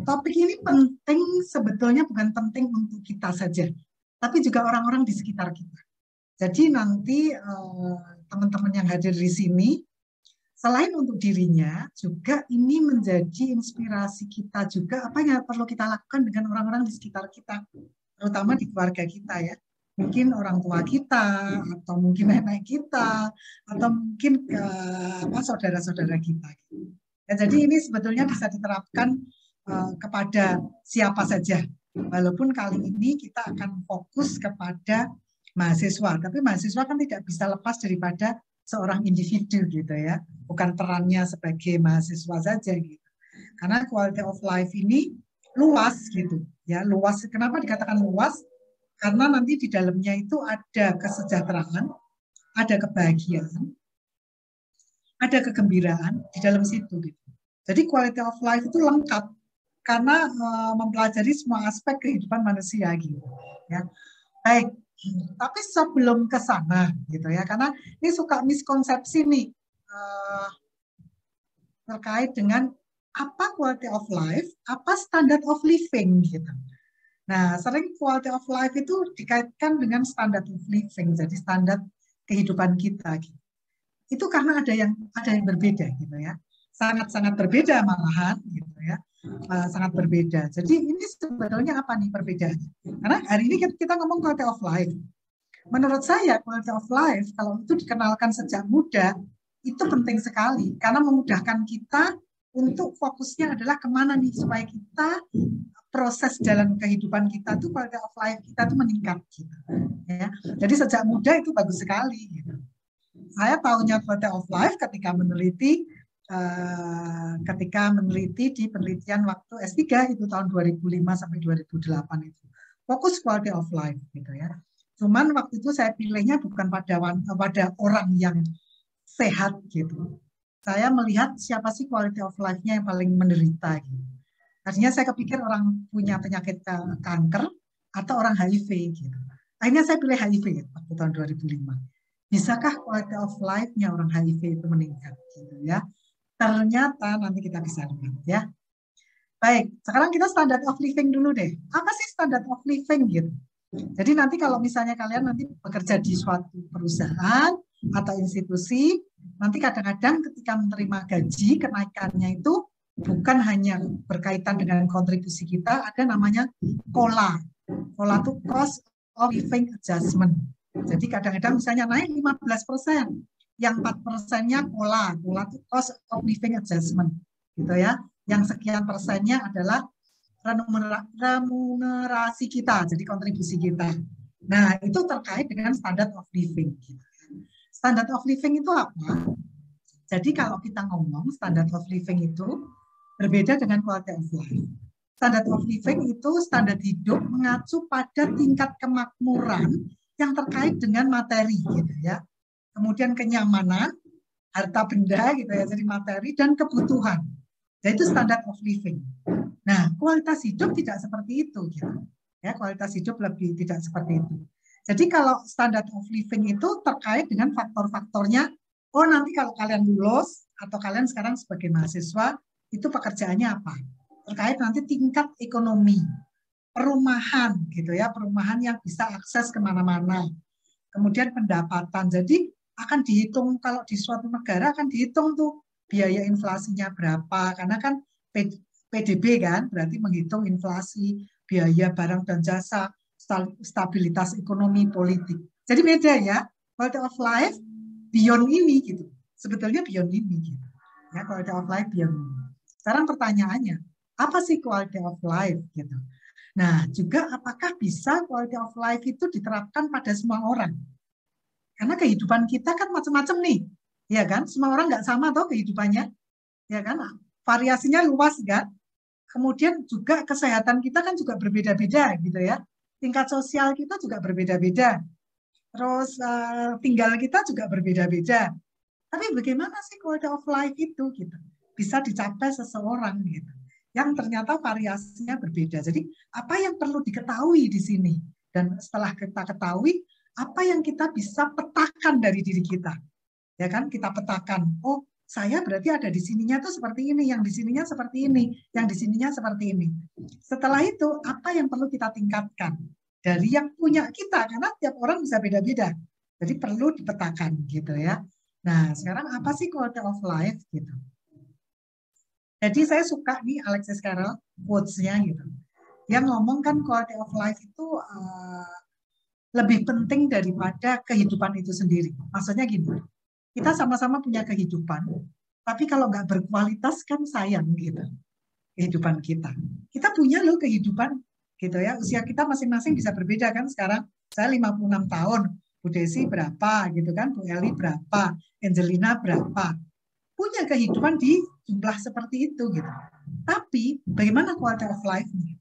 topik ini penting, sebetulnya bukan penting untuk kita saja, tapi juga orang-orang di sekitar kita. Jadi nanti teman-teman yang hadir di sini, selain untuk dirinya, juga ini menjadi inspirasi kita juga apa yang perlu kita lakukan dengan orang-orang di sekitar kita, terutama di keluarga kita ya. Mungkin orang tua kita, atau mungkin nenek kita, atau mungkin saudara-saudara kita. Ya, jadi ini sebetulnya bisa diterapkan kepada siapa saja. Walaupun kali ini kita akan fokus kepada mahasiswa, tapi mahasiswa kan tidak bisa lepas daripada seorang individu gitu ya, bukan perannya sebagai mahasiswa saja gitu. Karena quality of life ini luas gitu ya, luas. Kenapa dikatakan luas? Karena nanti di dalamnya itu ada kesejahteraan, ada kebahagiaan, ada kegembiraan di dalam situ gitu. Jadi quality of life itu lengkap karena mempelajari semua aspek kehidupan manusia gitu ya. Baik, tapi sebelum ke sana gitu ya, karena ini suka miskonsepsi nih terkait dengan apa quality of life, apa standard of living gitu. Nah, sering quality of life itu dikaitkan dengan standard of living, jadi standar kehidupan kita gitu. Itu karena ada yang berbeda gitu ya, sangat-sangat berbeda malahan gitu ya, sangat berbeda. Jadi ini sebetulnya apa nih perbedaannya? Karena hari ini kita ngomong quality of life. Menurut saya quality of life kalau itu dikenalkan sejak muda itu penting sekali karena memudahkan kita untuk fokusnya adalah kemana nih supaya kita proses jalan kehidupan kita tuh quality of life kita tuh meningkat gitu ya. Jadi sejak muda itu bagus sekali gitu. Saya tahunya quality of life ketika meneliti di penelitian waktu S3 itu tahun 2005 sampai 2008 itu. Fokus quality of life gitu ya. Cuman waktu itu saya pilihnya bukan pada orang yang sehat gitu. Saya melihat siapa sih quality of life-nya yang paling menderita gitu. Artinya saya kepikir orang punya penyakit kanker atau orang HIV gitu. Akhirnya saya pilih HIV gitu, waktu tahun 2005. Bisakah quality of life-nya orang HIV itu meningkat gitu ya? Ternyata nanti kita bisa lihat ya. Baik, sekarang kita standard of living dulu deh. Apa sih standard of living gitu? Jadi nanti kalau misalnya kalian nanti bekerja di suatu perusahaan atau institusi, nanti kadang-kadang ketika menerima gaji, kenaikannya itu bukan hanya berkaitan dengan kontribusi kita, ada namanya COLA. COLA itu Cost of Living Adjustment. Jadi kadang-kadang misalnya naik 15%, yang 4%-nya COLA. COLA itu Cost of Living Adjustment. Gitu ya. Yang sekian persennya adalah remunerasi kita, jadi kontribusi kita. Nah, itu terkait dengan standard of living. Standard of living itu apa? Jadi kalau kita ngomong standard of living itu berbeda dengan quality of life. Standard of living itu standar hidup mengacu pada tingkat kemakmuran yang terkait dengan materi, gitu ya. Kemudian kenyamanan, harta benda, gitu ya, jadi materi dan kebutuhan. Jadi itu standard of living. Nah, kualitas hidup tidak seperti itu, gitu. Ya, kualitas hidup lebih tidak seperti itu. Jadi kalau standard of living itu terkait dengan faktor-faktornya. Oh, nanti kalau kalian lulus atau kalian sekarang sebagai mahasiswa itu pekerjaannya apa? Terkait nanti tingkat ekonomi, perumahan, gitu ya, perumahan yang bisa akses kemana-mana. Kemudian pendapatan. Jadi akan dihitung kalau di suatu negara akan dihitung tuh biaya inflasinya berapa, karena kan PDB kan berarti menghitung inflasi, biaya barang dan jasa, stabilitas ekonomi politik. Jadi beda ya, quality of life beyond ini gitu. Sebetulnya beyond ini gitu. Ya, quality of life beyond ini. Sekarang pertanyaannya, apa sih quality of life gitu? Nah, juga apakah bisa quality of life itu diterapkan pada semua orang? Karena kehidupan kita kan macam-macam nih, ya kan? Semua orang nggak sama tuh kehidupannya, ya kan? Variasinya luas kan? Kemudian juga kesehatan kita kan juga berbeda-beda gitu ya. Tingkat sosial kita juga berbeda-beda. Terus tinggal kita juga berbeda-beda. Tapi bagaimana sih quality of life itu gitu? Bisa dicapai seseorang gitu. Yang ternyata variasinya berbeda. Jadi apa yang perlu diketahui di sini? Dan setelah kita ketahui, apa yang kita bisa petakan dari diri kita? Ya kan, kita petakan. Oh, saya berarti ada di sininya tuh seperti ini, yang di sininya seperti ini, yang di sininya seperti ini. Setelah itu, apa yang perlu kita tingkatkan dari yang punya kita, karena tiap orang bisa beda-beda. Jadi perlu dipetakan gitu ya. Nah, sekarang apa sih quality of life gitu? Jadi saya suka nih Alexis Carrel quotes-nya gitu. Yang ngomong kan quality of life itu lebih penting daripada kehidupan itu sendiri. Maksudnya gini, kita sama-sama punya kehidupan, tapi kalau nggak berkualitas kan sayang gitu kehidupan kita. Kita punya loh kehidupan gitu ya. Usia kita masing-masing bisa berbeda kan sekarang. Saya 56 tahun, Bu Desi berapa gitu kan, Bu Eli berapa, Angelina berapa. Punya kehidupan di jumlah seperti itu gitu. Tapi bagaimana quality of life-nya?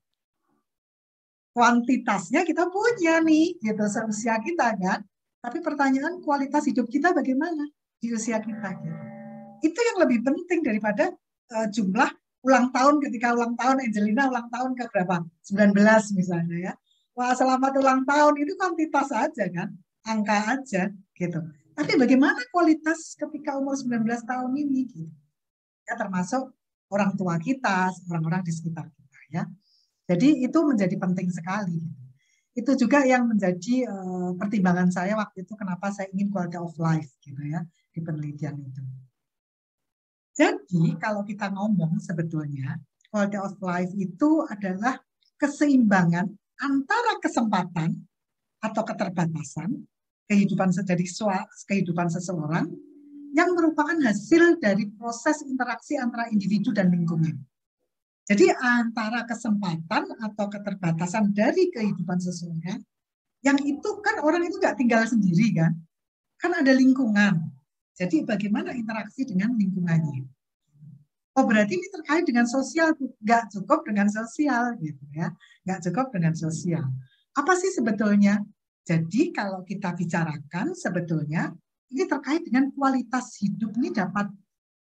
Kuantitasnya kita punya nih gitu seusia kita kan. Tapi pertanyaan kualitas hidup kita bagaimana di usia kita gitu. Itu yang lebih penting daripada jumlah ulang tahun ketika ulang tahun Angelina ulang tahun ke berapa? 19 misalnya ya. Wah, selamat ulang tahun itu kuantitas aja kan, angka aja gitu. Tapi bagaimana kualitas ketika umur 19 tahun ini gitu. Ya termasuk orang tua kita, orang-orang di sekitar kita ya. Jadi itu menjadi penting sekali. Itu juga yang menjadi pertimbangan saya waktu itu kenapa saya ingin quality of life gitu ya di penelitian itu. Jadi kalau kita ngomong sebetulnya quality of life itu adalah keseimbangan antara kesempatan atau keterbatasan kehidupan seseorang yang merupakan hasil dari proses interaksi antara individu dan lingkungan. Jadi antara kesempatan atau keterbatasan dari kehidupan seseorang, yang itu kan orang itu nggak tinggal sendiri kan ada lingkungan. Jadi bagaimana interaksi dengan lingkungannya? Oh berarti ini terkait dengan sosial, nggak cukup dengan sosial gitu ya, nggak cukup dengan sosial. Apa sih sebetulnya? Jadi kalau kita bicarakan sebetulnya ini terkait dengan kualitas hidup ini dapat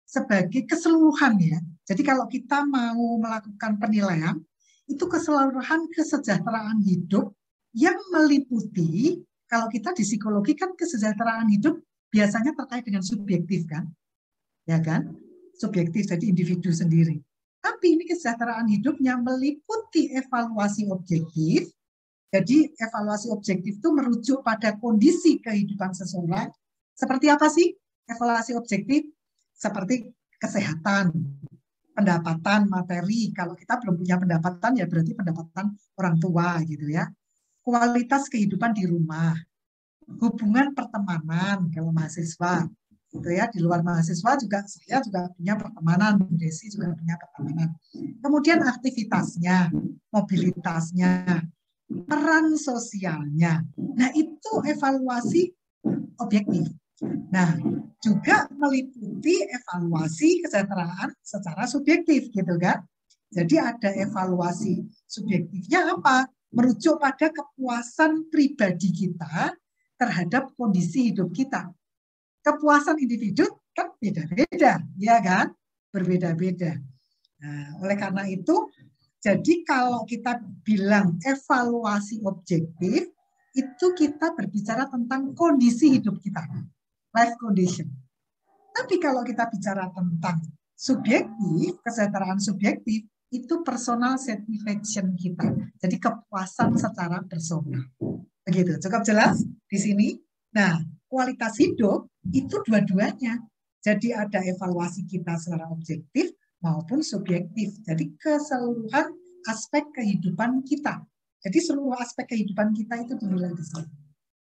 sebagai keseluruhan ya. Jadi kalau kita mau melakukan penilaian, itu keseluruhan kesejahteraan hidup yang meliputi, kalau kita di psikologi kan kesejahteraan hidup biasanya terkait dengan subjektif kan, ya kan? Subjektif jadi individu sendiri. Tapi ini kesejahteraan hidupnya meliputi evaluasi objektif. Jadi evaluasi objektif itu merujuk pada kondisi kehidupan seseorang. Seperti apa sih evaluasi objektif? Seperti kesehatan, pendapatan, materi. Kalau kita belum punya pendapatan ya berarti pendapatan orang tua gitu ya. Kualitas kehidupan di rumah, hubungan pertemanan kalau mahasiswa. Gitu ya, di luar mahasiswa juga saya juga punya pertemanan, Bu Desi juga punya pertemanan. Kemudian aktivitasnya, mobilitasnya, peran sosialnya. Nah, itu evaluasi objektif. Nah, juga meliputi evaluasi kesejahteraan secara subjektif gitu kan. Jadi ada evaluasi subjektifnya apa? Merujuk pada kepuasan pribadi kita terhadap kondisi hidup kita. Kepuasan individu kan beda-beda, ya kan? Berbeda-beda. Nah, oleh karena itu, jadi kalau kita bilang evaluasi objektif, itu kita berbicara tentang kondisi hidup kita, life condition. Tapi kalau kita bicara tentang subjektif, kesejahteraan subjektif, itu personal satisfaction kita. Jadi kepuasan secara personal. Begitu, cukup jelas di sini? Nah, kualitas hidup itu dua-duanya. Jadi ada evaluasi kita secara objektif maupun subjektif. Jadi keseluruhan aspek kehidupan kita. Jadi seluruh aspek kehidupan kita itu dinilai di sini.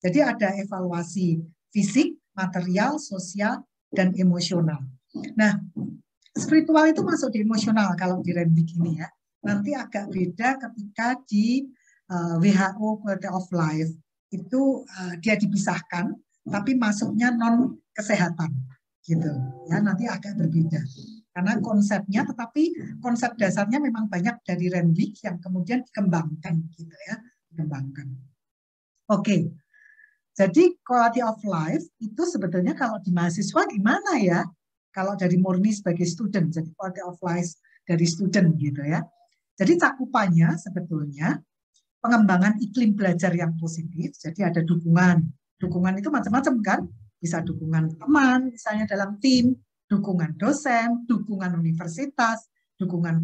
Jadi ada evaluasi fisik, material, sosial, dan emosional. Nah, spiritual itu masuk di emosional kalau di Renwick ini ya. Nanti agak beda ketika di WHO Quality of Life itu dia dipisahkan, tapi masuknya non kesehatan gitu ya, nanti agak berbeda karena konsepnya, tetapi konsep dasarnya memang banyak dari Renwick yang kemudian dikembangkan gitu ya, dikembangkan. Oke, jadi quality of life itu sebetulnya kalau di mahasiswa gimana ya? Kalau dari murni sebagai student, jadi quality of life dari student gitu ya. Jadi cakupannya sebetulnya pengembangan iklim belajar yang positif, jadi ada dukungan. Dukungan itu macam-macam kan, bisa dukungan teman, misalnya dalam tim, dukungan dosen, dukungan universitas, dukungan